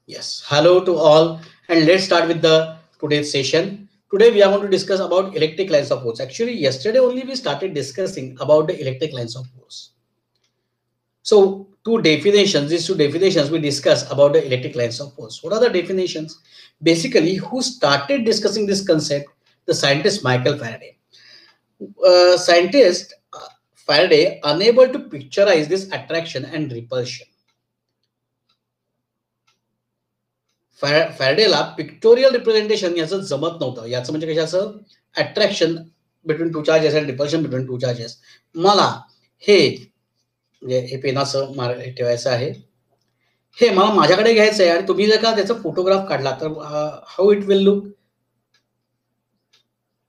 Yes, hello to all, and let's start with the today's session. Today we are going to discuss about electric lines of force. Actually, yesterday only we started discussing about the electric lines of force. So, these two definitions we discuss about the electric lines of force. What are the definitions? Basically, who started discussing this concept? The scientist Michael Faraday. Scientist Faraday unable to picturize this attraction and repulsion. फॅरेडेला pictorial representation याचं जमत नव्हतं. याचं म्हणजे कशाचं attraction between two charges and repulsion between two charges. मला हे म्हणजे हे पेनाचं ठेवायचं आहे. हे मला माझ्याकडे घ्यायचं आहे आणि तुम्ही जर का त्याचा फोटोग्राफ काढला तर how it will look.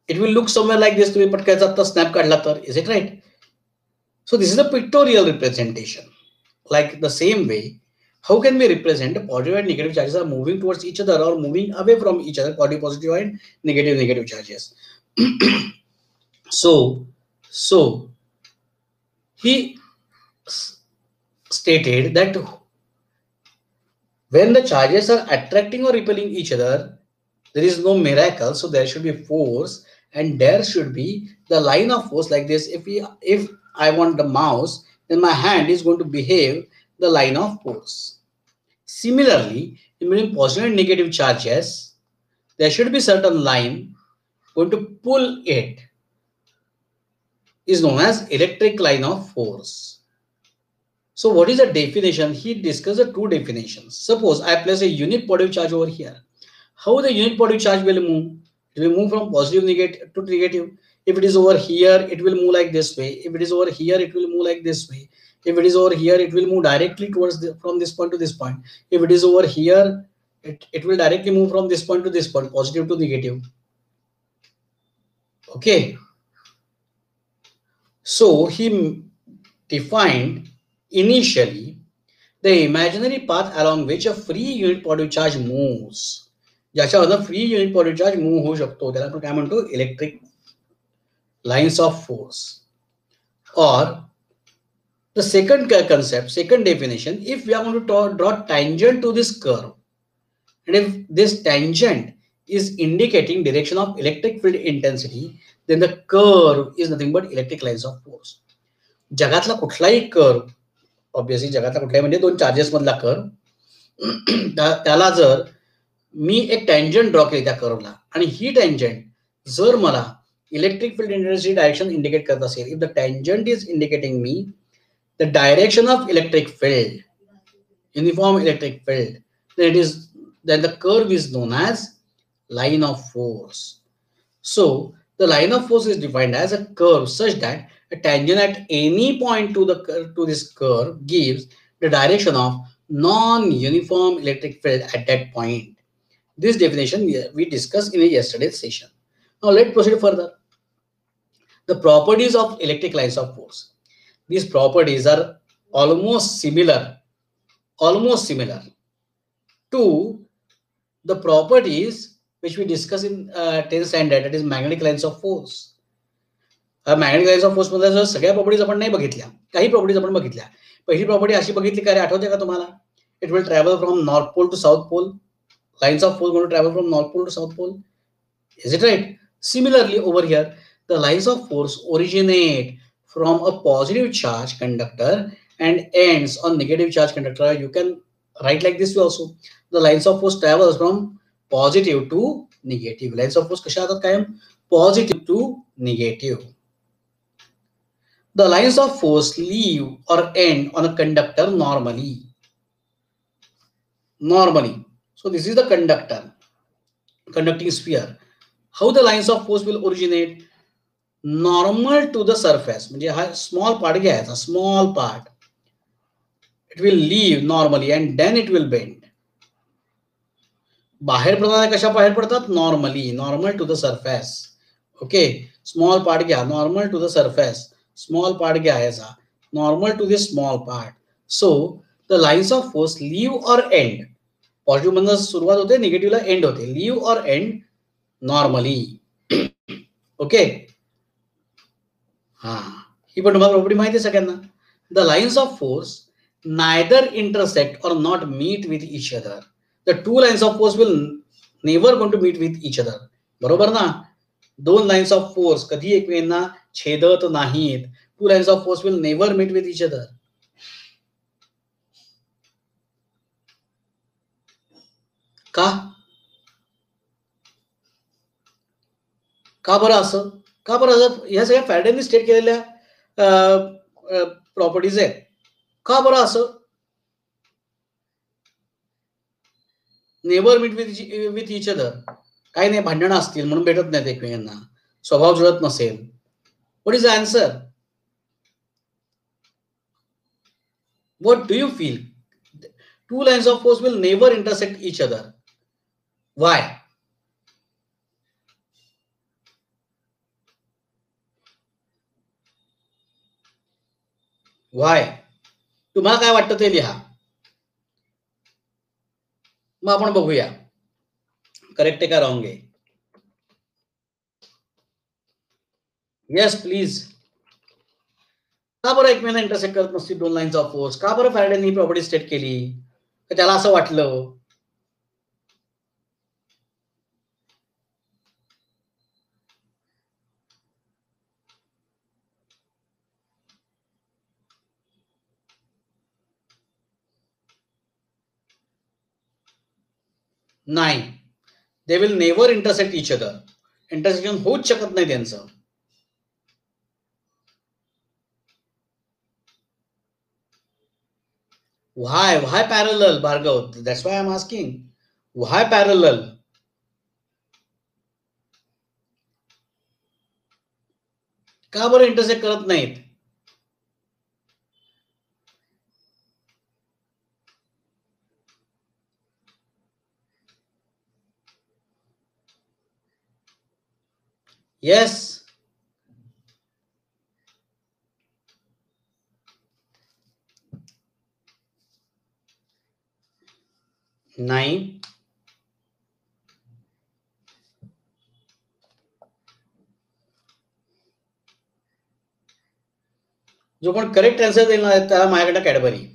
It will look somewhere like this. तुम्ही पटकायचा स्नॅप काढला तर is it right. So this is a pictorial representation. Like the same way, how can we represent positive and negative charges are moving towards each other or moving away from each other, positive and negative charges. So he stated that when the charges are attracting or repelling each other, there is no miracle, so there should be force and there should be the line of force like this. If I want the mouse, then my hand is going to behave the line of force. Similarly, in between positive and negative charges, there should be certain line going to pull it, is known as electric line of force. So what is the definition? He discussed the two definitions. Suppose I place a unit positive charge over here. How the unit positive charge will move? It will move from positive negative to negative. If it is over here, it will move like this way. If it is over here, it will move like this way. If it is over here, it will move directly towards from this point to this point. If it is over here, it will directly move from this point to this point, positive to negative. Okay. So he defined initially the imaginary path along which a free unit positive charge moves. ज्याच्यावर free unit positive charge move होऊ शकतो त्याला आपण काय म्हणतो, electric lines of force. Or the second concept, second definition, if we are going to draw tangent to this curve, and if this tangent is indicating direction of electric field intensity, then the curve is nothing but electric lines of force. जगातला कुठलाही curve, obviously जगातला कुठलाही म्हणजे दोन charges मधला curve, त्याला जर मी एक टँजंट ड्रॉ केली त्या कर्वला आणि ही टँजंट जर मला electric field intensity direction indicate करत असेल, if the tangent is indicating me the direction of electric field, uniform electric field, then the curve is known as line of force. So the line of force is defined as a curve such that a tangent at any point to this curve gives the direction of non-uniform electric field at that point. This definition we discussed in yesterday's session. Now let's proceed further. The properties of electric lines of force. These properties are almost similar to the properties which we discuss in 10th standard, that is magnetic lines of force. Magnetic lines of force मध्ये जर सगळ्या properties आपण नाही बघितल्या, काही properties आपण बघितल्या. पहिली प्रॉपर्टी अशी बघितली काय, आठवते का तुम्हाला? It will travel from north pole to south pole. Lines of force going to travel from north pole to south pole. Is it right? Similarly over here, the lines of force originate from a positive charge conductor and ends on negative charge conductor. You can write like this way also. The lines of force travels from positive to negative. Lines of force कशा असतात कायम? Positive to negative. The lines of force leave or end on a conductor normally. So this is the conductor, conducting sphere. How the lines of force will originate? Normal to the surface, म्हणजे हा small part घ्यायचा, small part. It will leave normally and then it will bend. बाहेर पडताना कशा बाहेर पडतात? Normally, normal to the surface. Okay, small part घ्या, normal to the surface. Small part घ्यायचा, normal to this small part. So the lines of force leave or end. Positive मधून सुरुवात होते, निगेटिव्हला एंड होते. Leave or end normally. Okay, ही पण तुम्हाला प्रॉपर्टी माहिती आहे सगळ्यांना. The lines of force neither intersect or not meet with each other. The two lines of force will never going to meet with each other. बरोबर ना? दोन lines of force कधी एकमेकांना छेदत नाहीत. Two lines of force will never meet with each other. का? का बरं असं? का बरं असं? ह्या सगळ्या फॅरेडेनी स्टेट केलेल्या प्रॉपर्टीज आहेत. का बरं असं? Never meet with each other. काही नाही, भांडणं असतील म्हणून भेटत नाहीत एकमेकांना, स्वभाव जुळत नसेल. What is the answer? What do you feel? To lines of force will never intersect each other. Y? Y? तुम्हाला काय वाटतं ते लिहा. मग आपण बघूया करेक्ट आहे का रॉंग आहे. Yes please. का बरं एकमेकांना इंटरसेक्ट करत नसतील दोन लाईन्स ऑफ फोर्स? का बरं फॅरेडेने ही प्रॉपर्टी स्टेट केली? त्याला असं वाटलं. नाही, they will never intersect each other. Intersection होऊच शकत नाही त्यांचं. Why parallel, Bhargav? That's why I'm asking. Why parallel? का बरं इंटरसेक्ट करत नाहीत? येस. नाही. जो कोण करेक्ट आन्सर देईल ना त्याला माझ्याकडे कॅडबरी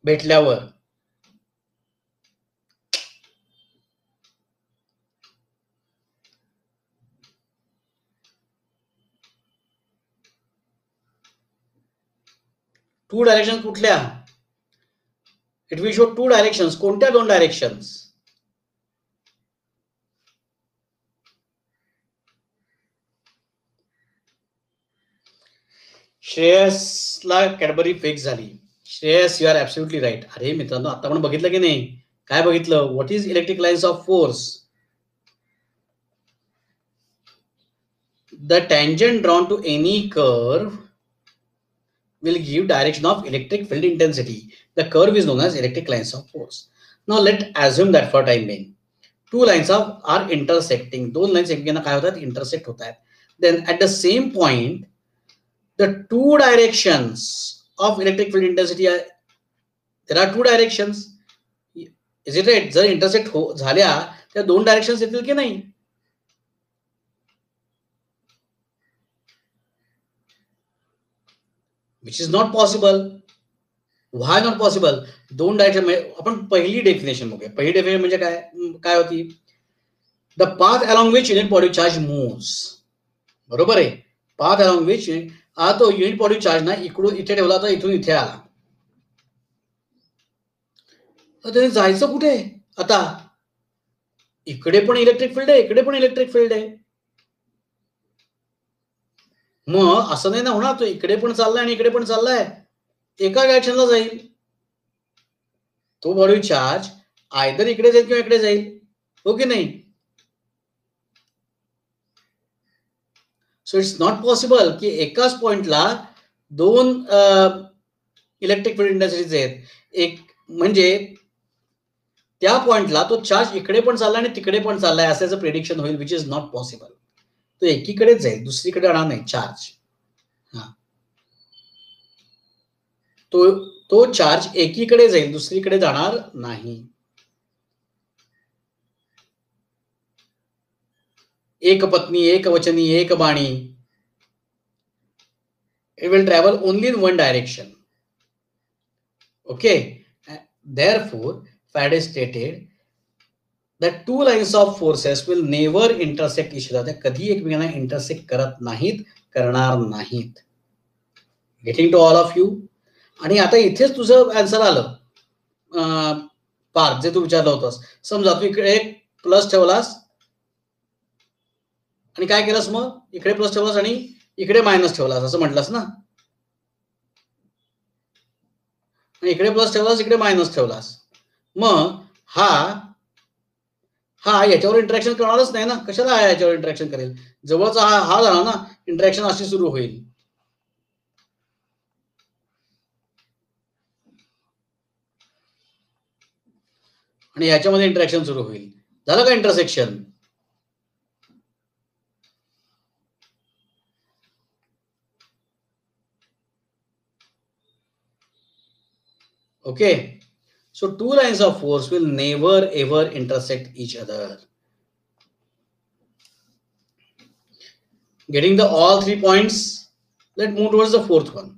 भेटल्यावर. टू डायरेक्शन कुठल्या? It will show two directions. कोणत्या दोन डायरेक्शन्स? श्रेयसला कॅडबरी फेक झाली. Shreyas, you are absolutely right. अरे मित्रांनो, आता आपण बघितलं की नाही? काय बघितलं? What is electric lines of force? The tangent drawn to any curve will give direction of electric field intensity. The curve is known as electric lines of force. Now let's assume that for time being, two lines are intersecting. दोन lines एकमेकांना काय होतात? intersect होतात. Then at the same point, the two directions of electric field intensity are, there are two directions. Is it right? जर intersect झाल्या त्या दोन directions येतील की नाही? Which is not possible. Why not possible? दोन डायरेक्शन. आपण पहिली डेफिनेशन बघूया. पहिली डेफिनेशन म्हणजे काय होती? The path along which unit body charge moves. बरोबर आहे. पाथ अलॉंग विच तो युनिट बॉडी चार्ज ना इकडून इथे ठेवला तर इथून इथे आला. त्याने जायचं कुठे? आता इकडे पण इलेक्ट्रिक फील्ड आहे, इकडे पण इलेक्ट्रिक फील्ड आहे. मग असं नाही ना होणार, तो इकडे पण चाललाय आणि इकडे पण चाललाय, एका डायरेक्शनला जाईल. तो बॉडी चार्ज आयदर इकडे जाईल किंवा इकडे जाईल. हो की नाही? सो इट्स नॉट पॉसिबल की एकाच पॉइंटला दोन इलेक्ट्रिक फील्ड इंटेन्सिटीज आहेत. एक म्हणजे त्या पॉइंटला तो चार्ज इकडे पण चालला आणि तिकडे पण चाललाय असायचं प्रेडिक्शन होईल, विच इज नॉट पॉसिबल. तो एकीकडेच जाईल, दुसरीकडे राहणार नाही चार्ज. हा, तो चार्ज एकीकडे जाईल, दुसरीकडे जाणार नाही. एक पत्नी, एक वचनी, एक बाणी. It will travel only in one direction. Okay. Therefore, Faraday stated that two lines of forces will never intersect each other. त्या कधी एकमेकांना इंटरसेक्ट करत नाहीत, करणार नाहीत. Getting to all of you. आणि आता इथेच तुझं आन्सर आलं पार्थ, जे तू विचारलं होतंस. समजा तू इकडे एक प्लस ठेवलास आणि काय केलंस, मग इकडे प्लस ठेवलास आणि इकडे मायनस ठेवलास असं म्हटलंस ना. आणि इकडे प्लस ठेवलास, इकडे मायनस ठेवलास. मग हा याच्यावर इंटरॅक्शन करणारच नाही ना. कशाला याच्यावर इंटरॅक्शन करेल? जवळचा हा झाला ना, इंटरॅक्शन अशी सुरू होईल. आणि याच्यामध्ये इंटरॅक्शन सुरू होईल. झालं का intersection? Okay. So two lines of force will never ever intersect each other. Getting the all 3 points. Let's move towards the fourth one.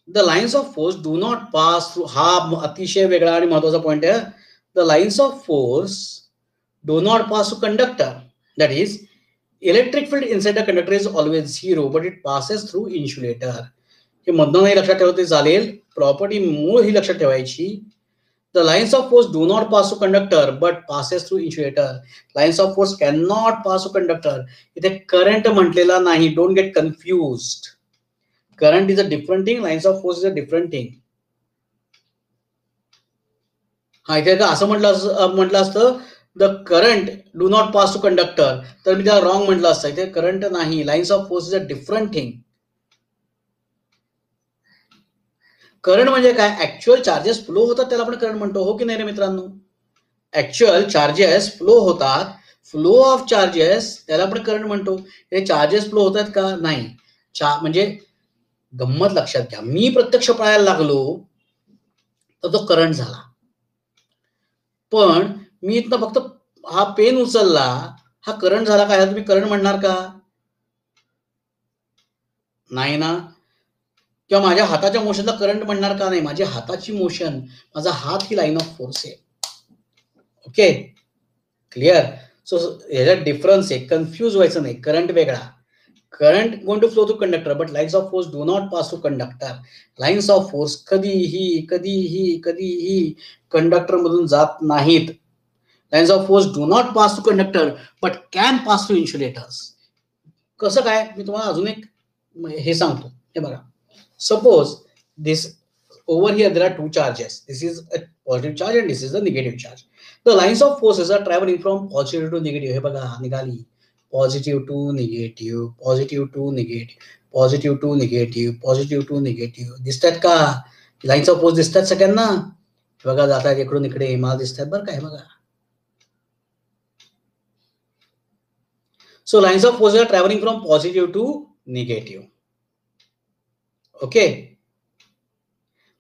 The lines of force do not pass through. हा अतिशय वेगळा आणि महत्वाचा point आहे. The lines of force do not pass through conductor. That is, electric field inside the conductor is always zero, but it passes through insulator. हे मधनं नाही लक्षात ठेवलं तरी चालेल. प्रॉपर्टी मूळ ही लक्षात ठेवायची. The lines of force do not pass through conductor but passes through insulator. Lines of force cannot pass through conductor. इथे current म्हटलेला नाही. Don't get confused. Current is a different thing. Lines of force is a different thing. हा इथे असं म्हटलं असतं the current do not pass through conductor, तर मी त्याला wrong म्हटलं असतं. इथे करंट नाही. Lines of force is a different thing. Current म्हणजे काय? ऍक्च्युअल चार्जेस फ्लो होतात त्याला आपण करंट म्हणतो. हो की नाही रे मित्रांनो? ऍक्च्युअल चार्जेस फ्लो होतात. फ्लो ऑफ चार्जेस त्याला आपण करंट म्हणतो. हे चार्जेस फ्लो होतात का? नाही. म्हणजे गंमत लक्षात घ्या. मी प्रत्यक्ष पळायला लागलो तर तो करंट झाला. पण मी इथनं फक्त हा पेन उचलला, हा करंट झाला का? तुम्ही करंट म्हणणार का? नाही ना. किंवा माझ्या हाताच्या मोशनला करंट म्हणणार का? नाही. माझ्या हाताची मोशन, माझा हात ही लाईन ऑफ फोर्स आहे. Okay, clear. सो ह्याच्यात डिफरन्स आहे. कन्फ्यूज व्हायचं नाही. करंट वेगळा. Current going to flow through conductor, but lines of force do not pass through conductor. Lines of force कधीही कंडक्टर मधून जात नाहीत. Lines of force do not pass through conductor but can pass through insulators. कसं काय? मी तुम्हाला अजून एक हे सांगतो. हे बघा, suppose this over here there are two charges. This is a positive charge and this is a negative charge. The lines of forces are traveling from positive to negative. हे बघा निघाली positive to negative, positive to negative, positive to negative, positive to negative. दिसतात का? Lines of force दिसतात सगळ्यांना? हे बघा जातात इकडून इकडे. मला दिसतात बरं का, हे बघा. So lines of force are traveling from positive to negative. Okay.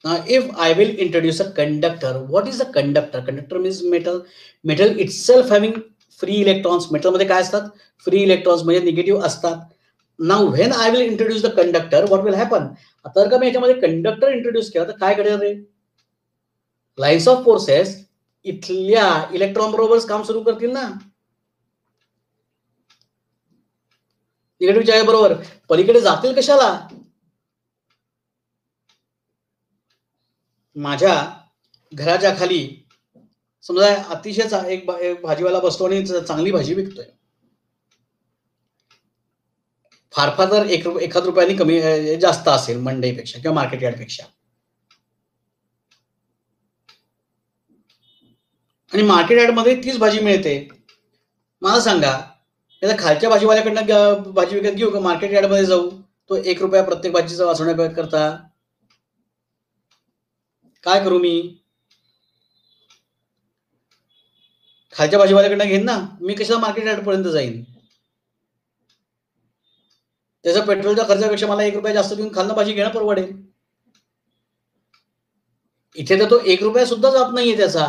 Now, if I will introduce a conductor, what is a conductor? Conductor means metal. Metal itself having free electrons. Metal मध्ये काय असतात? Free electrons म्हणजे negative असतात. Now, when I will introduce the conductor, what will happen? आता जर का मी याच्यामध्ये conductor introduce केला तर काय घडेल रे? लाईन्स ऑफ फोर्सेस इथल्या इलेक्ट्रॉन बरोबरच काम सुरू करतील ना. निगेटिव्ह चार्ज बरोबर पलीकडे जातील कशाला? माझ्या घराच्या खाली समजा अतिशय एक भाजीवाला बसतो आणि चांगली भाजी विकतोय. फार फार तर 1 रुपयाने कमी जास्त असेल मंडईपेक्षा किंवा मार्केट यार्डपेक्षा. आणि मार्केट यार्डमध्ये तीच भाजी मिळते. मला सांगा, त्याला खालच्या भाजीवाल्याकडनं भाजी विकत घेऊ का मार्केट यार्डमध्ये जाऊ? तो 1 रुपया प्रत्येक भाजीचा वाचवण्याकरता काय करू मी? खालच्या भाजीवाल्याकडनं घेईन ना. मी कशाला मार्केट यार्ड पर्यंत जाईन? त्याचा पेट्रोलच्या खर्चापेक्षा मला 1 रुपया जास्त देऊन खालनं भाजी घेणं परवडेल. इथे तर तो 1 रुपया सुद्धा जात नाहीये त्याचा.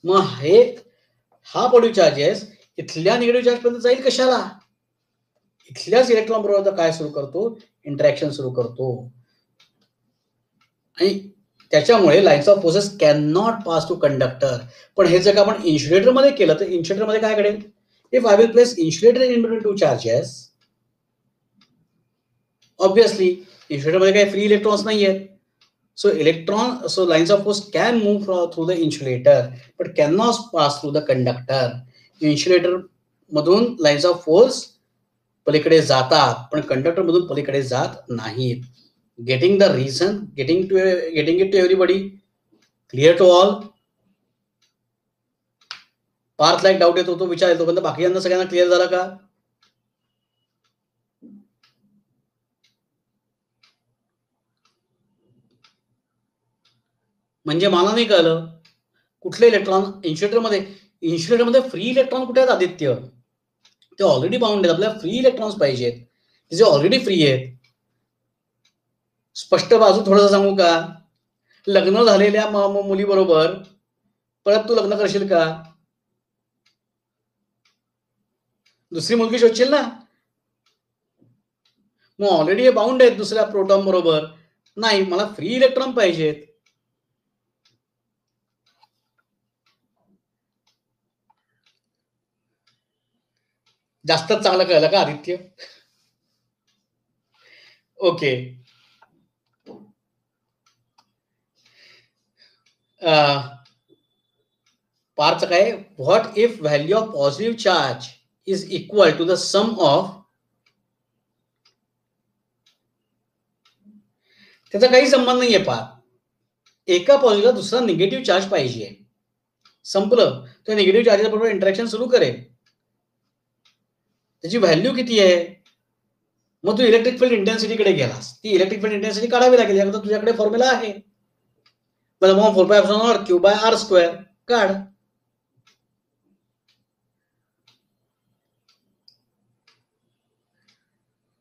मग हा पॉझिटिव्ह चार्जेस इथल्या निगेटिव्ह चार्ज पर्यंत जाईल कशाला? इथल्याच इलेक्ट्रॉन बरोबर काय सुरू करतो? इंटरॅक्शन सुरू करतो. आणि त्याच्यामुळे lines of forces can not pass to conductor. पण हे जर का आपण इन्सुलेटरमध्ये केलं तर इन्सुलेटरमध्ये काय घडेल? If I will place insulator in between two charges, obviously इन्सुलेटरमध्ये काही फ्री इलेक्ट्रॉन्स नाही आहेत. So lines of force can move through the insulator but cannot pass through the conductor. Insulator मधून लाईन्स ऑफ फोर्स पलीकडे जातात पण conductor मधून पलीकडे जात नाहीत. Getting the reason, getting it to everybody, clear to all? पार्थला एक डाऊट येतो, तो विचार येतो, पण बाकीच्यांना सगळ्यांना क्लिअर झाला का? म्हणजे मला नाही कळलं कुठले इलेक्ट्रॉन इन्सुलेटरमध्ये फ्री इलेक्ट्रॉन कुठे आहेत आदित्य? ते ऑलरेडी बाउंड आहेत, आपल्याला फ्री इलेक्ट्रॉन्स पाहिजेत, जे ऑलरेडी फ्री आहेत. स्पष्ट बाजू थोडंसं सांगू का? लग्न झालेल्या मुलीबरोबर परत तू लग्न करशील का? दुसरी मुलगी शोधशील ना? मग ऑलरेडी हे बाउंड आहेत दुसऱ्या प्रोटॉन बरोबर. नाही, मला फ्री इलेक्ट्रॉन पाहिजेत. जास्तच चांगलं कळलं का आदित्य? ओके. पार्थ काय? What if value of positive charge is equal to the sum of, त्याचा काही संबंध नाहीये पार्थ. एका पॉझिटिव्हला दुसरा निगेटिव्ह चार्ज पाहिजे, संपलं. तो निगेटिव्ह चार्जेस बरोबर इंटरॅक्शन सुरू करेल. त्याची व्हॅल्यू किती आहे? मग तू इलेक्ट्रिक फील्ड इंटेन्सिटीकडे गेलास, ती इलेक्ट्रिक फील्ड इंटेन्सिटी काढावी लागेल. याकरता तुझ्याकडे फॉर्म्युला आहे, 4πε Q by R². काढ.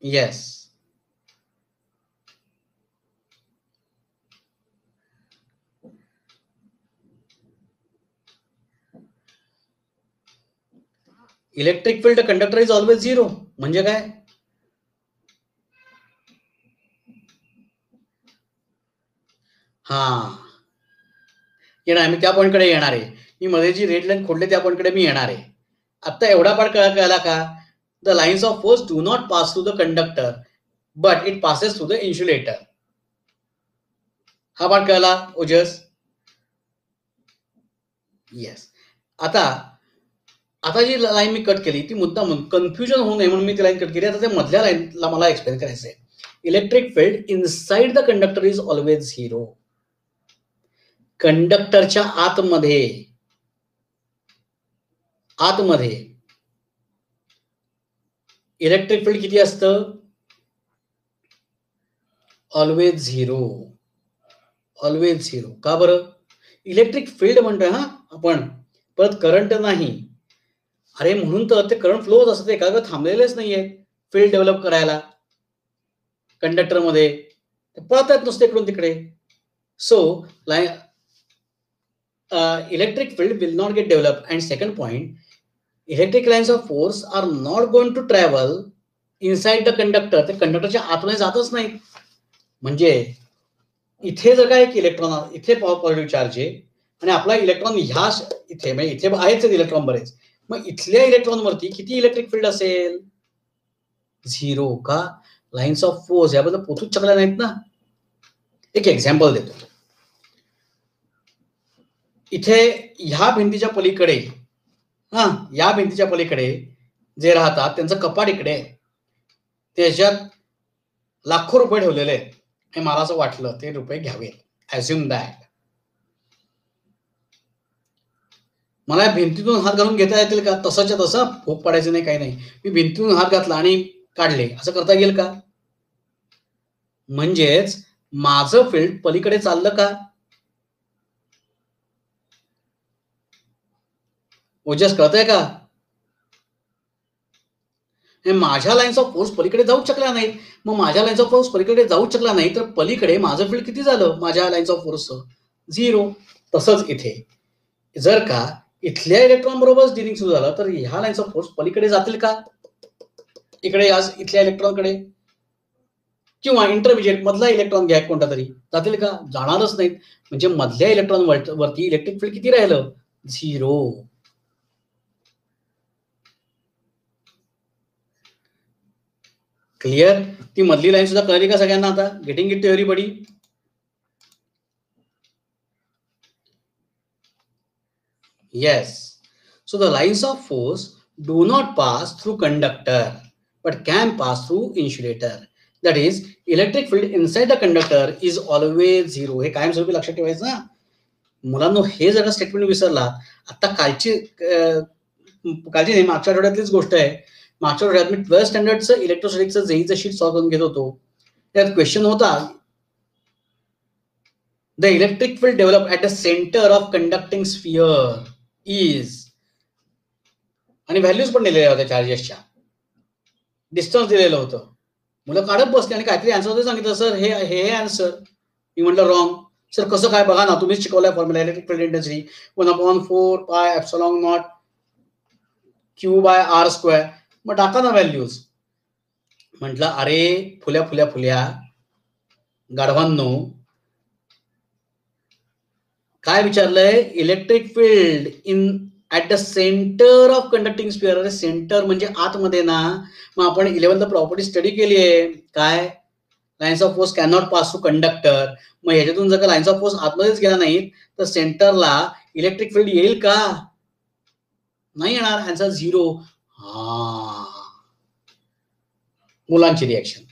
Yes. Electric field conductor is always zero. म्हणजे काय? हा, येणार, मी त्या पॉईंटकडे येणार आहे. मी मध्ये जी रेड लाईन खोडले त्या पॉईंटकडे मी येणार आहे. आता एवढा पार्ट कळला का? The lines of force do not pass through the conductor but it passes through the insulator. हा पार्ट कळला ओजस? येस. आता जी लाईन मी कट केली ती मुद्दाम कन्फ्युजन होऊ नये म्हणून मी ती लाईन कट केली. आता त्या मधल्या लाईनला मला एक्सप्लेन करायचं आहे. Electric field inside the conductor is always zero. कंडक्टरच्या आतमध्ये इलेक्ट्रिक फील्ड किती असतं? Always zero. Always zero. का बरं? इलेक्ट्रिक फील्ड म्हणतोय हा आपण, परत करंट नाही. अरे म्हणून तर ते करंट फ्लो होत असतं, एका थांबलेलेच नाहीये फील्ड डेव्हलप करायला कंडक्टरमध्ये, पळत आहेत नुसते इकडून तिकडे. So electric field will not get develop. And second point, electric lines of force are not going to travel inside the conductor. ते कंडक्टरच्या आतमध्ये जातच नाही. म्हणजे इथे जर का एक इलेक्ट्रॉन, इथे पॉझिटिव्ह चार्ज आहे आणि आपला इलेक्ट्रॉन ह्या इथे, म्हणजे इथे आहेच इलेक्ट्रॉन बरेच, मग इथल्या इलेक्ट्रॉनवरती किती इलेक्ट्रिक फील्ड असेल? झिरो. का? लाईन्स ऑफ फोर्स याबद्दल पोचूच शकल्या नाहीत ना. एक एक्झाम्पल देतो. इथे ह्या भिंतीच्या पलीकडे, या भिंतीच्या पलीकडे जे राहतात त्यांचं कपाट इकडे आहे, त्याच्यात लाखो रुपये ठेवलेले आहेत. हे मला असं वाटलं ते रुपये घ्यावे. Assume that. मला भिंतीतून हात घालून घेता येतील का? तसंच्या तसं भोग पाडायचं नाही, काही नाही. मी भिंतीतून हात घातला आणि काढले, असं करता येईल का? म्हणजेच माझं फील्ड पलीकडे चाललं का? ओजस कळतंय का? माझ्या लाईन्स ऑफ फोर्स पलीकडे जाऊच शकल्या नाहीत. मग माझ्या लाईन्स ऑफ फोर्स पलीकडे जाऊच शकला नाही तर पलीकडे माझं फील्ड किती झालं माझ्या लाईन्स ऑफ फोर्सचं? झिरो. तसंच इथे जर का इथल्या इलेक्ट्रॉन बरोबर डिलिंग सुरू झालं तर ह्या लाईन्स ऑफ फोर्स पलीकडे जातील का? इकडे इथल्या इलेक्ट्रॉनकडे किंवा इंटरमिजिएट मधला इलेक्ट्रॉन घ्या कोणता तरी, जातील का? जाणारच नाहीत. म्हणजे मधल्या इलेक्ट्रॉन वरती इलेक्ट्रिक फील्ड किती राहिलं? 0. क्लिअर? ती मधली लाईन सुद्धा कळली का सगळ्यांना आता? Getting it to everybody? Yes. So the lines of force do not pass through conductor but can pass through insulator. That is, electric field inside the conductor is always 0. हे कायमस्वरूपी लक्षात ठेवायचं ना. मुलांनो, हे जर स्टेटमेंट विसरला, आता कालची नाही, मागच्या आठवड्यातलीच गोष्ट आहे. मागच्या आठवड्यात मी 12th स्टँडर्डचं इलेक्ट्रोस्टॅटिक्सचं जेईचं शीट सॉल्व्ह करून घेत होतो. त्यात क्वेश्चन होता, the electric field develop at the centre of conducting sphere is, आणि व्हॅल्यूज पण दिलेल्या होत्या चार्जेसच्या, डिस्टन्स दिलेलं होतं. मुलं काढत बसले आणि काहीतरी आन्सर होते सांगितलं, सर हे आन्सर. मी म्हटलं रॉंग. सर कसं काय? बघा ना, तुम्हीच शिकवलाय formula, electric field intensity 1/4 pi epsilon naught q by r square. मग टाका ना व्हॅल्यूज. म्हटलं अरे फुल्या गाढवांनो, काय विचारलंय? Electric field in at the centre of conducting sphere. अरे सेंटर म्हणजे आतमध्ये ना. मग आपण 11th प्रॉपर्टी स्टडी केली आहे काय? Lines of force can not pass through conductor. मग ह्याच्यातून जर का लाईन्स ऑफ फोर्स आतमध्येच गेला नाहीत तर सेंटरला इलेक्ट्रिक फील्ड येईल का? नाही येणार. आन्सर 0. मुलांची रिॲक्शन.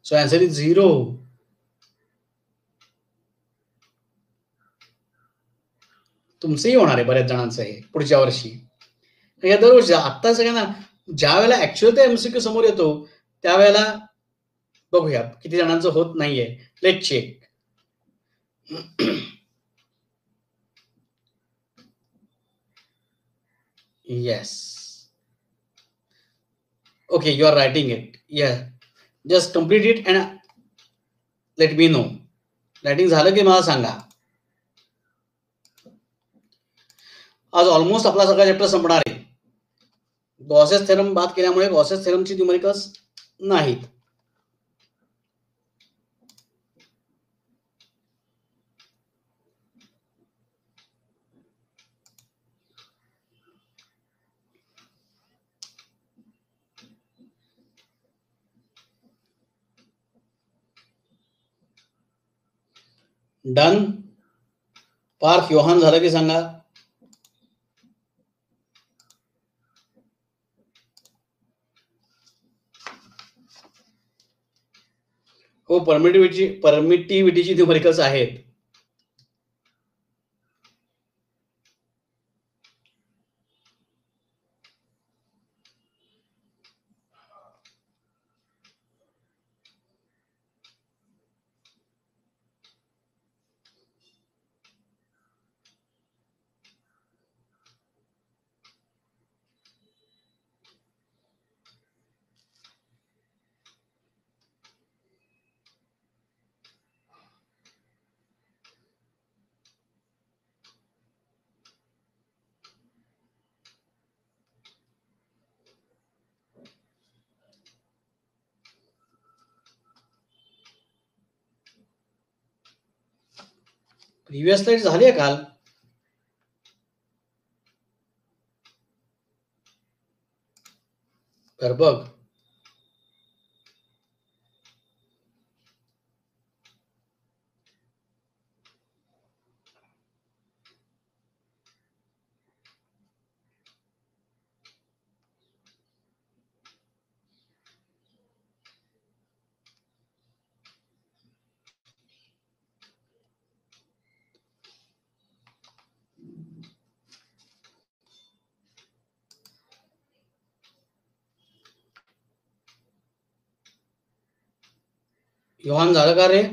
So answer is 0. तुमचंही होणार आहे बऱ्याच जणांचं हे पुढच्या वर्षी. या दरवर्षी आत्ता सगळ्यांना ज्या वेळेला ऍक्च्युअल ते एमसीक्यू समोर येतो त्यावेळेला बघूया किती जणांचं होत नाहीये. Let check. Yes. Okay, you are writing it. Yeah, just complete it and let me know. Writing झालं की मला सांगा. आज ऑलमोस्ट आपला सगळा चॅप्टर संपणार आहे. गॉसेस थेरम बात केल्यामुळे गॉसेस थेरमची न्यूमेरिकल्स नाहीत. डन. पार्थ, योहान झालं की सांगा. हो, परमिटिव्हिटीची न्यूमेरिकल्स आहेत. प्रिव्हियस स्लाइड झाली आहे काल. तर बघ. योहान झालं का रे?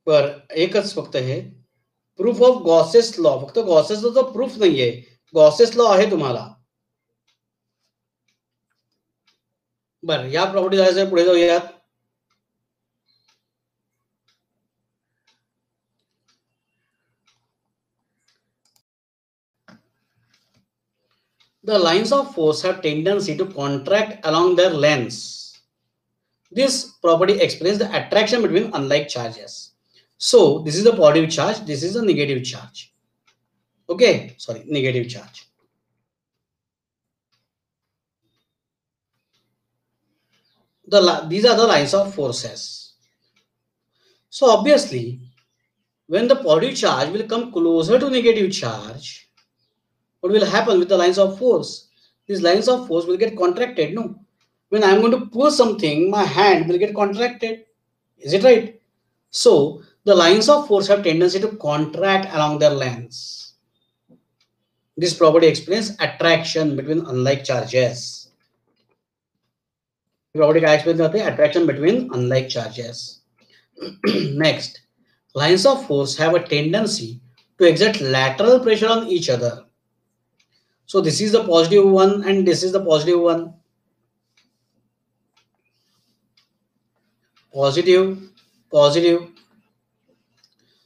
बर, एकच फक्त हे प्रूफ ऑफ गॉसेस लॉ, फक्त गॉसेसचा जो प्रूफ नाहीये, गॉसेस लॉ आहे तुम्हाला. बरं, या प्रॉपर्टी जायचं, पुढे जाऊयात. The lines of force have tendency to contract along their lengths. This property explains the attraction between unlike charges. So this is the positive charge, this is the negative charge. Okay, sorry, negative charge. These are the lines of forces. So obviously, when the positive charge will come closer to negative charge, what will happen with the lines of force? These lines of force will get contracted, no? When I'm going to pull something, my hand will get contracted. Is it right? So the lines of force have tendency to contract along their lengths. This property explains attraction between unlike charges. Property का explain करते हैं attraction between unlike charges. Next, lines of force have a tendency to exert lateral pressure on each other. So this is the positive one and this is the positive one. Positive, positive.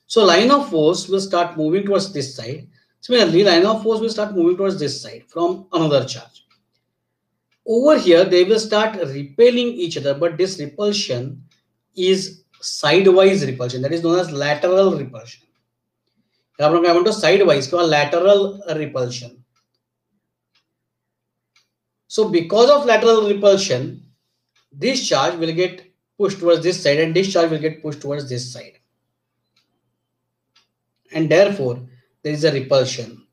So line of force will start moving towards this side. Similarly, line of force will start moving towards this side from another charge. Over here, they will start repelling each other, but this repulsion is sidewise repulsion. That is known as lateral repulsion. आपण काय म्हणतो sidewise किंवा lateral repulsion. So because of lateral repulsion, this charge will get pushed towards this side and this charge will get pushed towards this side. And therefore, there is a repulsion.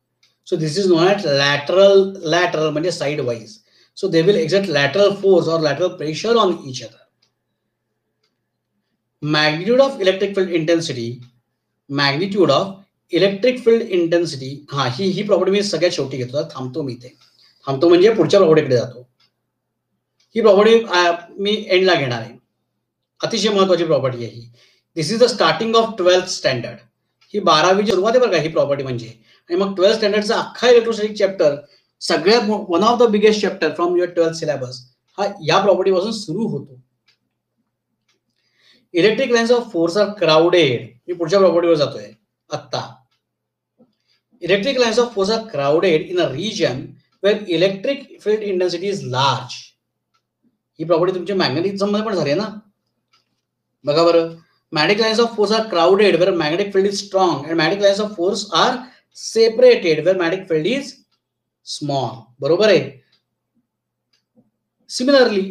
So this is known as lateral means sidewise. So they will exert lateral force or lateral pressure on each other. Magnitude of electric field intensity. Magnitude of electric field intensity. हा ही property मी सगळ्यात शेवटी घेतो. थांबतो मी इथे. थांबतो म्हणजे पुढच्या प्रॉपर्टीकडे जातो. ही प्रॉपर्टी मी एंडला घेणार आहे. अतिशय महत्वाची प्रॉपर्टी आहे ही. This is the starting of 12th standard. ही 12वीची सुरुवात आहे बरं का ही प्रॉपर्टी म्हणजे. आणि मग 12th स्टँडर्डचा अख्खा इलेक्ट्रोस्टॅटिक चॅप्टर, सगळ्यात one of the biggest chapter from your 12th syllabus हा या प्रॉपर्टी पासून सुरू होतो. Electric lines of force are crowded. मी पुढच्या प्रॉपर्टीवर जातोय आत्ता. Electric lines of force are crowded in a region where electric field intensity is large. ही प्रॉपर्टी तुमच्या मॅग्नेटिझम मध्ये पण झाली आहे ना. बघा बरं, magnetic lines of force are crowded where magnetic field is strong and magnetic lines of force are separated where magnetic field is small. बरोबर आहे. Similarly,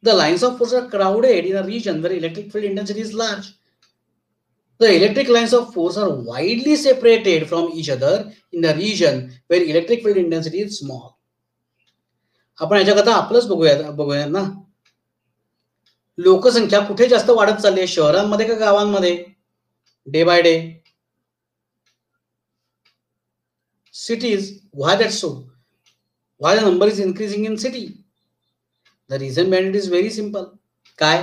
the lines of force are crowded in a region where electric field intensity is large. The electric lines of force are widely separated from each other in the region where electric field intensity is small. आपण याच्याकरता आपलंच बघूया ना. लोकसंख्या कुठे जास्त वाढत चालली आहे, शहरांमध्ये का गावांमध्ये? Day by day cities. Why that so? Why the number is increasing in city? The reason behind it is very simple. काय?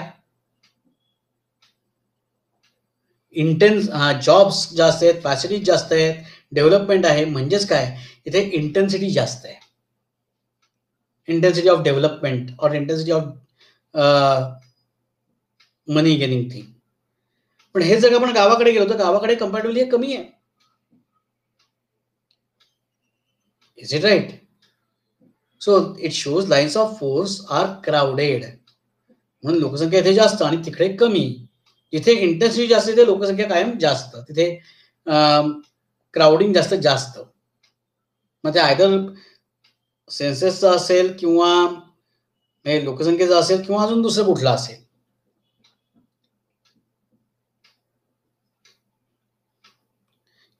इंटेन्स जॉब्स जास्त आहेत, फॅसिलिटीज जास्त आहेत, डेव्हलपमेंट आहे. म्हणजेच काय, इथे इंटेन्सिटी जास्त आहे. इंटेन्सिटी ऑफ डेव्हलपमेंट और intensity of money gaining thing. पण हे जर आपण गावाकडे गेलो तर गावाकडे कंपॅरेटिव्हली कमी आहे. Is it right? So it shows lines of force are crowded. म्हणून लोकसंख्या इथे जास्त आणि तिकडे कमी. जिथे इंटेन्सिटी जास्त तिथे लोकसंख्या कायम जास्त, तिथे क्राउडिंग जास्त. मग ते आयदर सेन्सेसचं असेल किंवा लोकसंख्येचं असेल किंवा अजून दुसरं कुठलं असेल.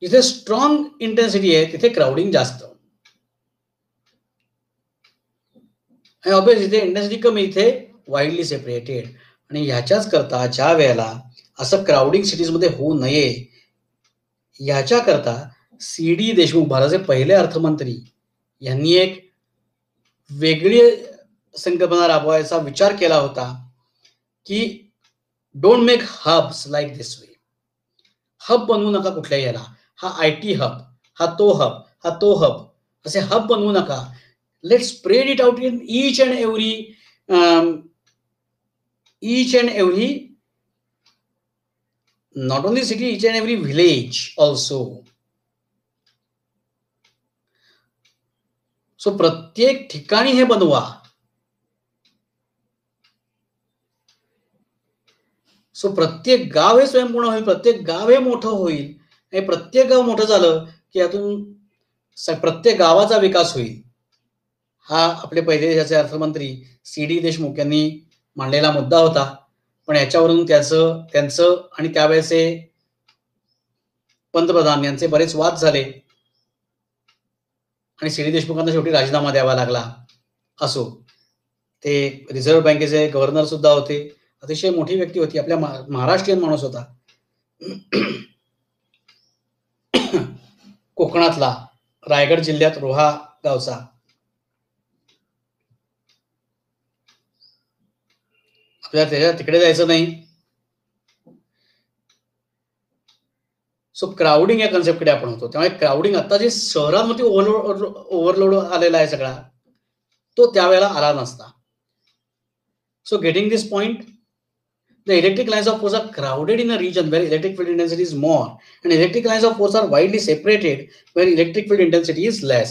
जिथे स्ट्रॉंग इंटेन्सिटी आहे तिथे क्राउडिंग जास्त. आणि ऑब्वियसली जिथे इंटेन्सिटी कमी इथे वाईडली सेपरेटेड. आणि ह्याच्याच करता ज्या वेळेला असं क्राउडिंग सिटीज मध्ये होऊ नये याच्या करता सी.डी. देशमुख, भारताचे पहिले अर्थमंत्री, यांनी एक वेगळी संकल्पना राबवायचा विचार केला होता की don't make hubs like this way. Hub बनवू नका कुठल्याही याला. हा IT हब, हा तो हब, हा तो हब, असे हब बनवू नका. Let's spread it out in each and every not only city, each and every village also. So प्रत्येक ठिकाणी हे बनवा. सो प्रत्येक गाव हे स्वयंपूर्ण होईल, प्रत्येक गाव हे मोठं होईल. हे प्रत्येक गाव मोठं झालं की यातून प्रत्येक गावाचा विकास होईल. हा आपले पहिले देशाचे अर्थमंत्री C.D. देशमुख यांनी मांडलेला मुद्दा होता. पण याच्यावरून त्यांचं आणि त्यावेळेचे पंतप्रधान यांचे बरेच वाद झाले आणि C.D. देशमुखांना शेवटी राजीनामा द्यावा लागला. असो, ते रिझर्व्ह बँकेचे गव्हर्नर सुद्धा होते. अतिशय मोठी व्यक्ती होती. आपल्या महाराष्ट्रीयन माणूस होता. कोकणातला, रायगड जिल्ह्यात रोहा गावचा. आपल्याला त्याच्या तिकडे जायचं नाही. सो क्राउडिंग या कन्सेप्टकडे आपण होतो. त्यामुळे क्राउडिंग आता जे शहरांमध्ये ओव्हरलोड आलेला आहे सगळा, तो त्यावेळेला आला नसता. So getting this point, the electric lines of force are crowded in a region where electric field intensity is more, and electric lines of force are widely separated where electric field intensity is less.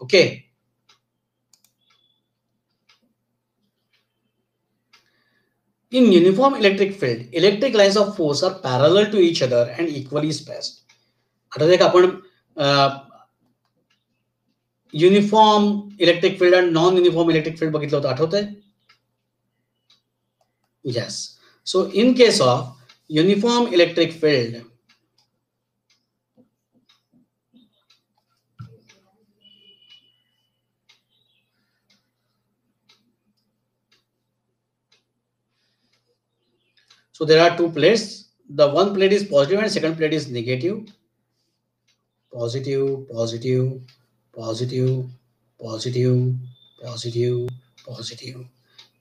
Okay. In uniform electric field, electric lines of force are parallel to each other and equally spaced. आता देख आपण uniform electric field आणि non uniform electric field बघितलं होतं, आठवतंय? Yes. So in case of uniform electric field, so there are two plates. The one plate is positive and second plate is negative. Positive, positive, positive, positive, positive, positive,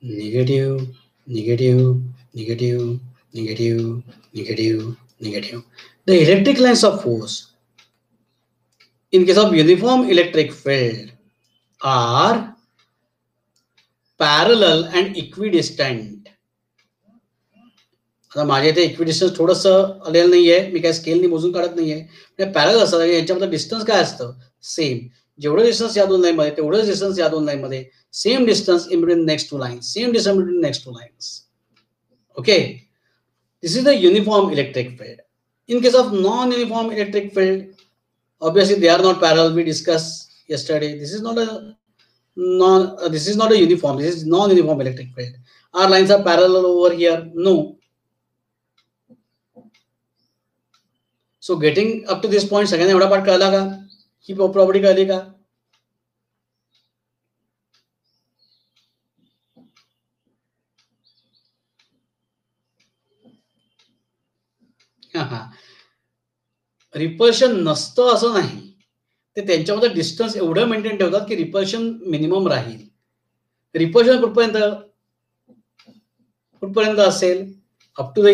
negative, negative, negative, negative, negative, negative. The electric lines of force in case of uniform electric field are parallel and equidistant. आता माझ्या इथे equidistance थोडंसं आलेलं नाहीये, मी काय स्केलनी मोजून काढत नाहीये. पॅरल असतं, यांच्यामध्ये डिस्टन्स काय असतं? सेम. जेवढं डिस्टन्स या दोन लाईन मध्ये तेवढंच डिस्टन्स या दोन लाईन मध्ये. Same distance in between next two lines, same distance between next two lines. Okay, this is the uniform electric field. In case of non-uniform electric field, obviously they are not parallel. We discussed yesterday. This is not a uniform. This is non-uniform electric field. Our lines are parallel over here. No. So getting up to this point, सगळ्यांना एवढा part कळला का? ही property कळली का? Repulsion नसतं असं नाही. ते त्यांच्यामध्ये डिस्टन्स एवढं मेंटेन ठेवतात की रिपल्शन मिनिमम राहील. रिपल्शन कुठपर्यंत असेल? अप टू द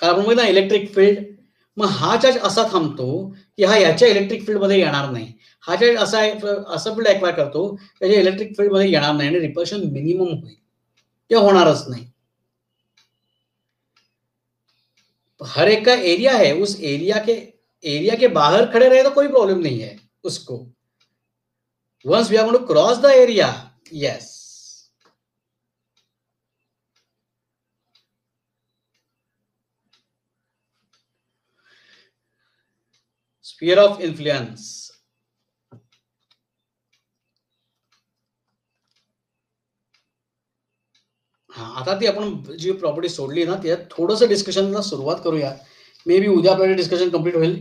कार्बन ना इलेक्ट्रिक फील्ड. मग हा चार्ज असा थांबतो की हा याच्या इलेक्ट्रिक फील्ड मध्ये येणार नाही. हा चार्ज असं फील्ड ऍक्वायर करतो त्याच्या इलेक्ट्रिक फील्ड मध्ये येणार नाही आणि रिपल्शन मिनिमम होईल. ते होणारच नाही. हर एक का एरिया है, उस एरिया के बाहर खड़े रहे तो कोई प्रॉब्लम नहीं है उसको. Once we are going to cross the area, yes. Sphere of influence. हा, आता ती आपण जी प्रॉपर्टी सोडली ना, त्यात थोडंसं डिस्कशनला सुरुवात करूया. मे बी उद्या आपल्याला डिस्कशन कंप्लीट होईल.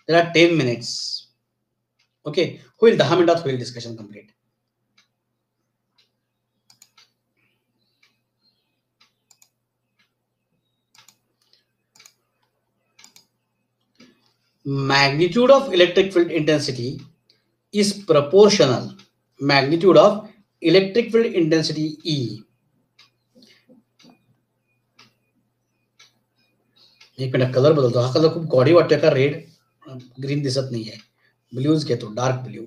There are 10 minutes. ओके, होईल 10 मिनिटात होईल discussion complete. Magnitude of electric field intensity is proportional. Magnitude of electric field intensity E एक मिनिट कलर बदलतो. हा कलर खूप गॉडी वाटतोय का? रेड ग्रीन दिसत नाहीये. ब्ल्यूज घेतो, dark blue.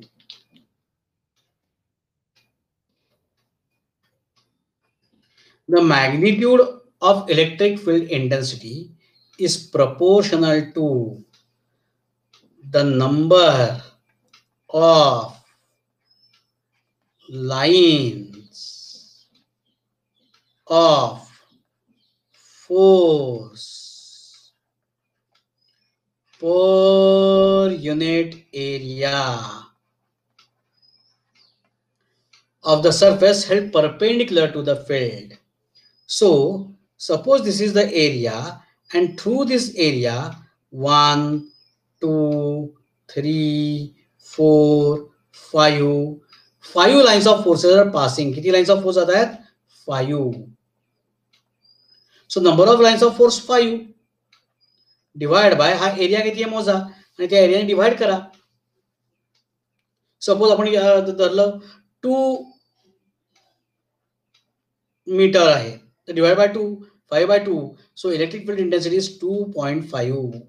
The magnitude of electric field intensity is proportional to the number of lines of force per unit area of the surface held perpendicular to the field. So, suppose this is the area, and through this area, 1, 2, 3, 4, 5, 5 lines of forces are passing. किती lines of force आता आहेत? 5. So, number of lines of force 5. Divide by हा area किती आहे मोजा आणि त्या एरियाने divide करा. सपोज आपण धरलं 2 मीटर आहे तर divide by 2, 5 by 2. So electric field intensity is 2.5.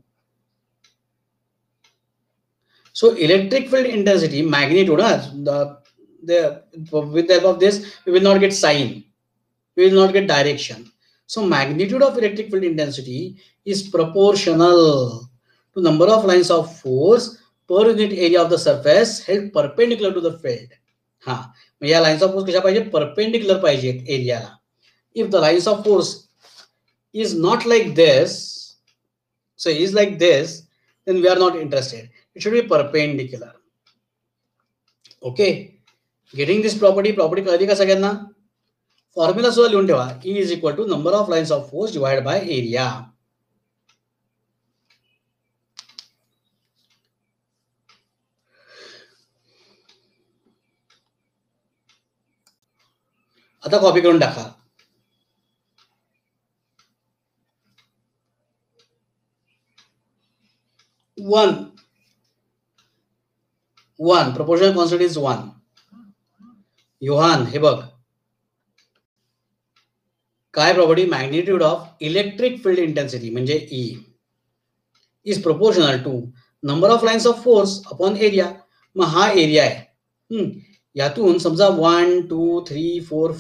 So electric field intensity magnitude, with the help of this we will not get sign, we will not get direction. So magnitude of electric field intensity is proportional to number of lines of force per unit area of the surface held perpendicular to the field. हा, मग या lines of force कशा पाहिजे? Perpendicular पाहिजेत एरियाला. If the lines of force is not like this, so is like this, then we are not interested. It should be perpendicular. Okay, getting this property कळली का सगळ्यांना? Formula सुद्धा लिहून ठेवा. E is equal to number of lines of force divided by area. आता copy करून टाका. 1 proportional constant is 1. Yohan हे बघ काय property? Magnitude of electric field intensity म्हणजे E is proportional to number of lines of force upon area. मग हा area आहे. यातून समजा 1, 2, 3, 4,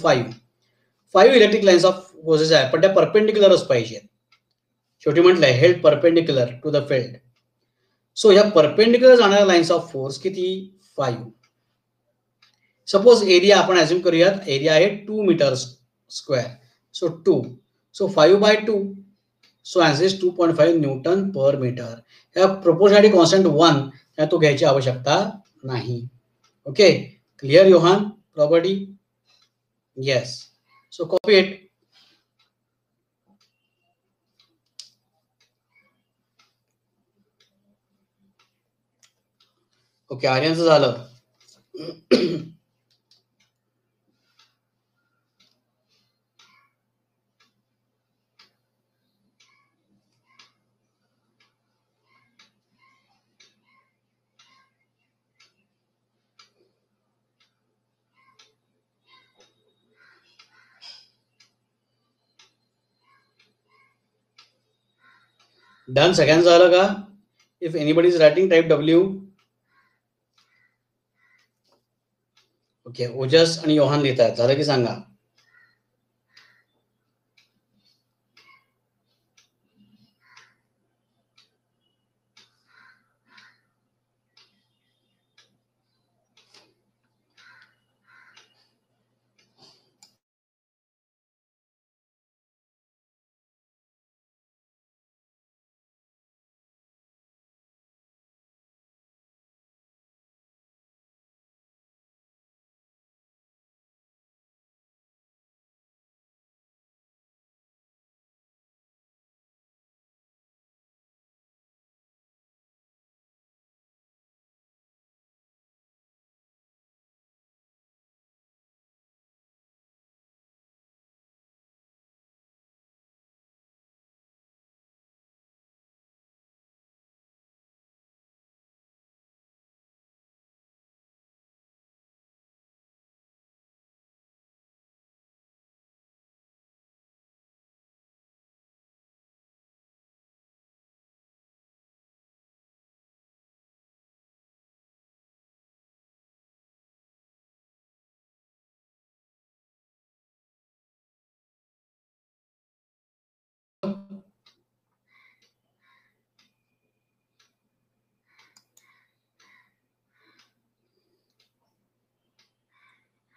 5 इलेक्ट्रिक लाइन्स ऑफ फोर्सेस आहे पण त्या परपेंडिक्युलरच पाहिजेत. शेवटी म्हटलंय held perpendicular to the field. So ह्या परपेंडिक्युलर जाणाऱ्या लाइन्स ऑफ फोर्स किती? 5. सपोज एरिया आपण अज्युम करूयात एरिया आहे 2 metre square. So 2. So 5 by 2. So answer is 2.5 newton per metre. ह्या प्रोपोर्शनॅलिटी कॉन्स्टंट 1 ह्या तो घ्यायची आवश्यकता नाही. Okay, clear Yohan property? Yes. So copy it. Okay, आर्यनचं झालं. डन, सगळ्यांचं झालं का? If anybody is writing type W. Okay, ओजस आणि योहान लिहितात. झालं की सांगा.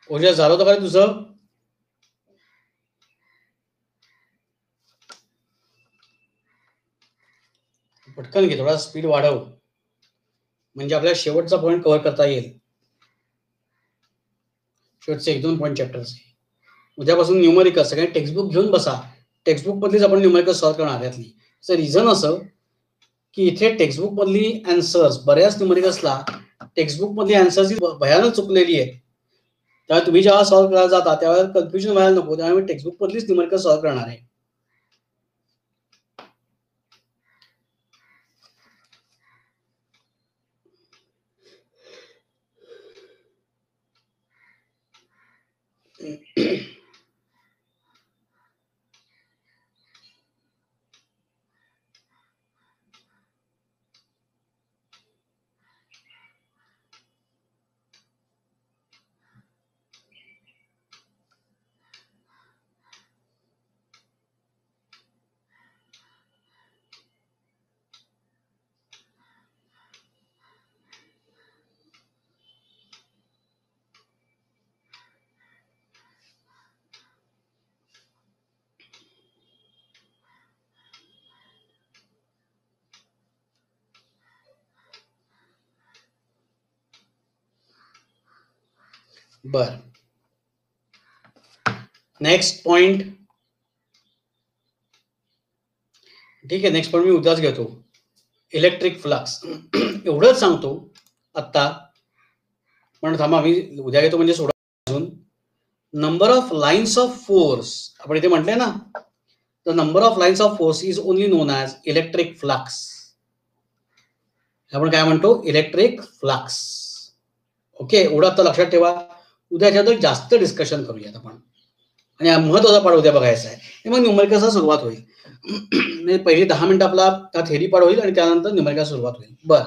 ओजस झालं होतं काय तुझं? पटकन घे, थोडा स्पीड वाढव म्हणजे आपल्याला शेवटचा पॉईंट कव्हर करता येईल. शेवटचे 1-2 पॉईंट चॅप्टरचे. उद्यापासून न्यूमरिकल सगळे टेक्स्टबुक घेऊन बसा. टेक्स्टबुक मधलीच आपण न्यूमरिकल सॉल्व्ह करणार यातली. रिझन असं की इथे टेक्स्टबुक मधली अँसर्स बऱ्याच न्यूमरिकल्सला टेक्स्टबुक मधली अँसर्स भयानक चुकलेली आहे. त्यामुळे तुम्ही जेव्हा सॉल्व्ह करायला जाता त्यावेळेला कन्फ्युजन व्हायला नको. त्यामुळे मी टेक्स्टबुक मधलीच न्यूमरिकल सॉल्व्ह करणार आहे. बर, नेक्स्ट पॉइंट. ठीक आहे, नेक्स्ट पॉइंट मी उद्याच घेतो. Electric flux. एवढंच सांगतो आत्ता, पण थांबा मी उद्या घेतो म्हणजे सोडा. अजून number of lines of force आपण इथे म्हटलंय ना, the number of lines of force is only non as electric flux. आपण काय म्हणतो? Electric flux. ओके, एवढं आता लक्षात ठेवा. उद्याच्या जास्त डिस्कशन करूयात आपण, आणि महत्वाचा पाठ उद्या बघायचा आहे. मग न्यूमरिकलचा सुरुवात होईल. म्हणजे पहिली 10 मिनिटं आपला थेरी पाठ होईल आणि त्यानंतर न्यूमरिकल सुरुवात होईल. बर,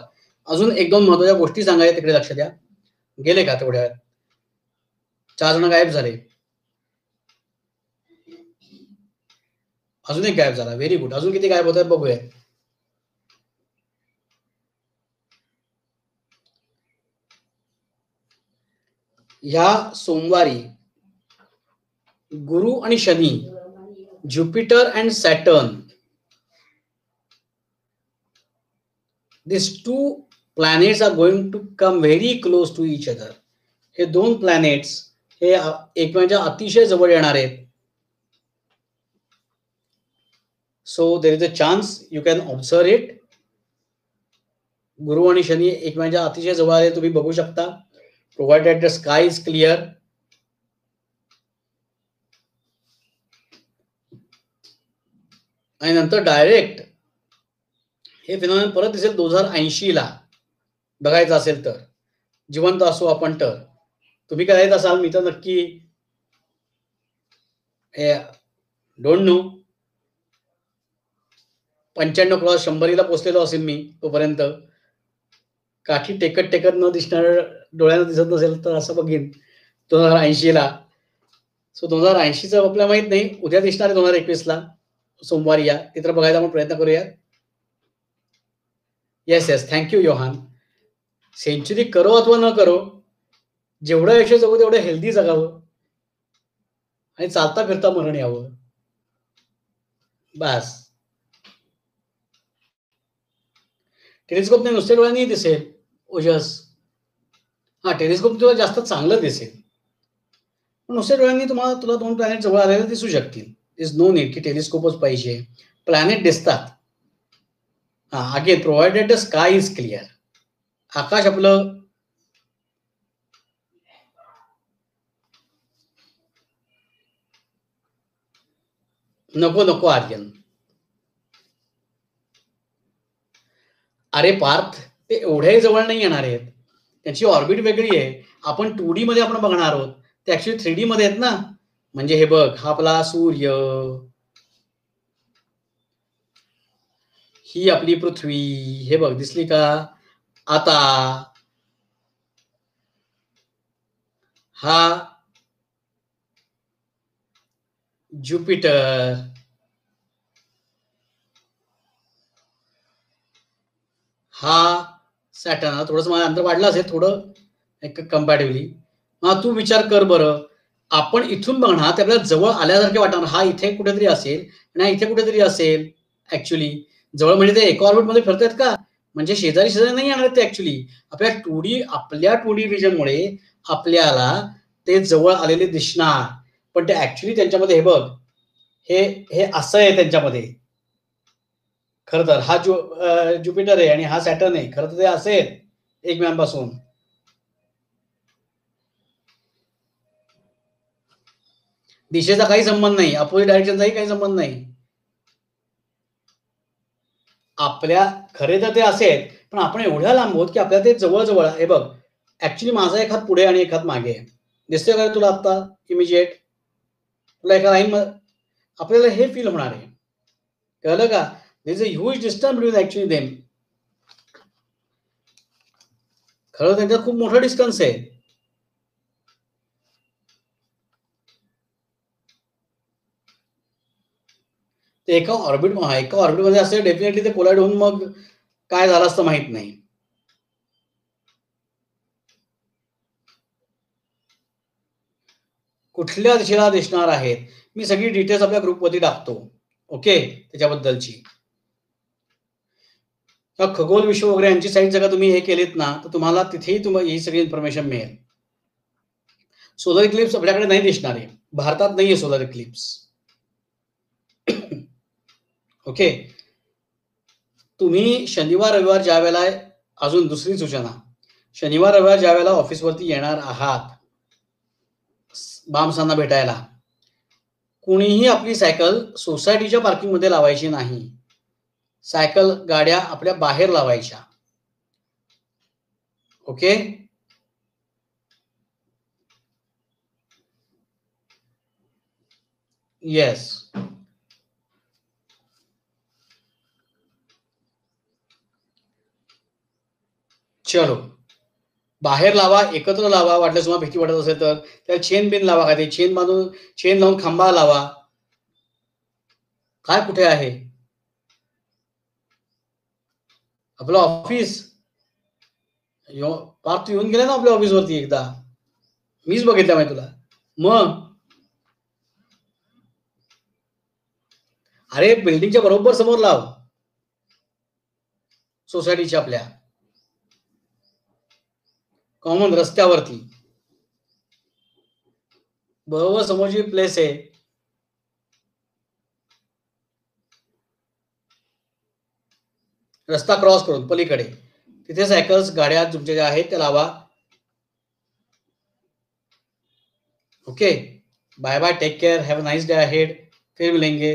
अजून 1-2 महत्वाच्या गोष्टी सांगायच्या, तिकडे लक्ष द्या. गेले का तेवढ्या? 4 जण गायब झाले. अजून एक गायब झाला. Very good. अजून किती गायब होत आहेत बघूया. ह्या सोमवारी गुरु आणि शनी, Jupiter and Saturn, this 2 planets are going to come very close to each other. हे 2 प्लॅनेट्स हे एकमेकांच्या अतिशय जवळ येणार आहेत. So there is a chance you can observe it. गुरु आणि शनी एकमेकांच्या अतिशय जवळ आले, तुम्ही बघू शकता. Provided the sky is clear. आणि नंतर डायरेक्ट हे फिनॉमिनन परत दिसेल 2080 ला. बघायचं असेल तर, जिवंत असू आपण तर. तुम्ही करायचं असाल, मी तर नक्की डोंट नो 95 क्रॉस 100ला पोचलेलो असेल मी तोपर्यंत. काठी टेकत टेकत न दिसणार, डोळ्यानं दिसत नसेल तर असं बघेन 2080 ला. सो 2080च आपल्याला माहित नाही, उद्या दिसणार आहे 2021 ला सोमवारी. या चित्र बघायचा आपण प्रयत्न करूया. Yes yes, thank you Yohan. Century करो अथवा न करो, जेवढं आयुष्य जगू तेवढं हेल्दी जगावं आणि चालता फिरता मरण यावं. बस. टेलिस्कोपने नुसत्या डोळ्यांनी दिसेल ओजस. हा, टेलिस्कोप तुला जास्त चांगलं दिसेल. नुसत्या डोळ्यांनी तुला 2 प्लॅनेट जवळ आलेले दिसू शकतील. इज नो नीड की टेलिस्कोपच पाहिजे. प्लॅनेट दिसतात. हा, again provided the sky is clear. आकाश आपलं नको आर्यन. अरे पार्थ, ते एवढ्याही जवळ नाही येणार आहेत. त्यांची ऑर्बिट वेगळी आहे. आपण 2D मध्ये आपण बघणार आहोत, ते ऍक्च्युली 3D मध्ये आहेत ना. म्हणजे हे बघ, हा आपला सूर्य, ही आपली पृथ्वी, हे बघ दिसली का आता. हा ज्युपिटर, हा सॅटर्न. थोडंसं मला अंतर वाढलं असेल थोडं एक कम्पॅरेटिव्हली, हा तू विचार कर बरं. आपण इथून बघणार ते आपल्याला जवळ आल्यासारखे वाटणार. हा इथे कुठेतरी असेल आणि हा इथे कुठेतरी असेल. ऍक्च्युली जवळ म्हणजे ते एका ऑर्बिटमध्ये फिरतायत का? म्हणजे शेजारी शेजारी नाही येणार ते ऍक्च्युली. आपल्या 2D व्हिजनमुळे आपल्याला ते जवळ आलेले दिसणार. पण ते ऍक्च्युली त्यांच्यामध्ये हे बघ, हे हे असं आहे त्यांच्यामध्ये. खरं तर हा ज्युपिटर आहे आणि हा सॅटर्न आहे. खरं तर ते असे आहेत एकमेकांपासून. दिशेचा काही संबंध नाही. अपोजिट डायरेक्शनचाही काही संबंध नाही. आपल्या खरे तर ते असे आहेत, पण आपण एवढ्या लांब आहोत, की आपल्याला ते जवळ-जवळ हे बघ, ॲक्चुअली माझा एक हात पुढे आणि एक हात मागे आहे. दिसतोय का रे तुला आत्ता इमिजिएट? तुला एका लाईनमध्ये आपल्याला हे फील होणार आहे. कळलं का? There is a huge distance between actually them. खरं त्यांच्यात खूप मोठा डिस्टन्स आहे. ते एका ऑर्बिटमध्ये असते डेफिनेटली ते कोलाईड होऊन मग काय झालं असतं माहीत नाही. कुठल्या दिशेला दिसणार आहेत? मी सगळी डिटेल्स आपल्या ग्रुपवरती टाकतो. ओके? त्याच्याबद्दलची. खगोल विश्व वगैरे यांची साईट जर का तुम्ही हे केलीत ना, तर तुम्हाला तिथेही तुम्हाला ही सगळी इन्फॉर्मेशन मिळेल. सोलर इक्लिप्स आपल्याकडे नाही दिसणार आहे. भारतात नाहीये सोलर इक्लिप्स. ओके. तुम्ही शनिवार रविवार ज्या वेळेला अजून दुसरी सूचना, शनिवार रविवार ज्या वेळेला ऑफिसवरती येणार आहात बामसांना भेटायला, कुणीही आपली सायकल सोसायटीच्या पार्किंगमध्ये लावायची नाही. सायकल गाड्या आपल्या बाहेर लावायच्या. ओके. येस. चलो. बाहेर लावा, एकत्र लावा. वाटल्यास तुम्हाला भीती वाटत असेल तर त्याला चेन बिन लावा. काय ते चेन बांधून चेन लावून खांबा लावा. काय कुठे आहे? आपलं ऑफिस. पार्थ तू येऊन गेला ना आपल्या ऑफिसवरती एकदा. मीच बघितलं माहिती तुला. मग अरे बिल्डिंगच्या बरोबर समोर लाव. सोसायटीच्या आपल्या. कॉमन रस्त्यावरती. बरोबर समोरची प्लेस आहे. रस्ता क्रॉस करून पलीकडे. तिथे सायकल्स, गाड्या तुमच्या ज्या आहेत त्या लावा. Okay. Bye bye, take care, have a nice day ahead. फिर मिलेंगे.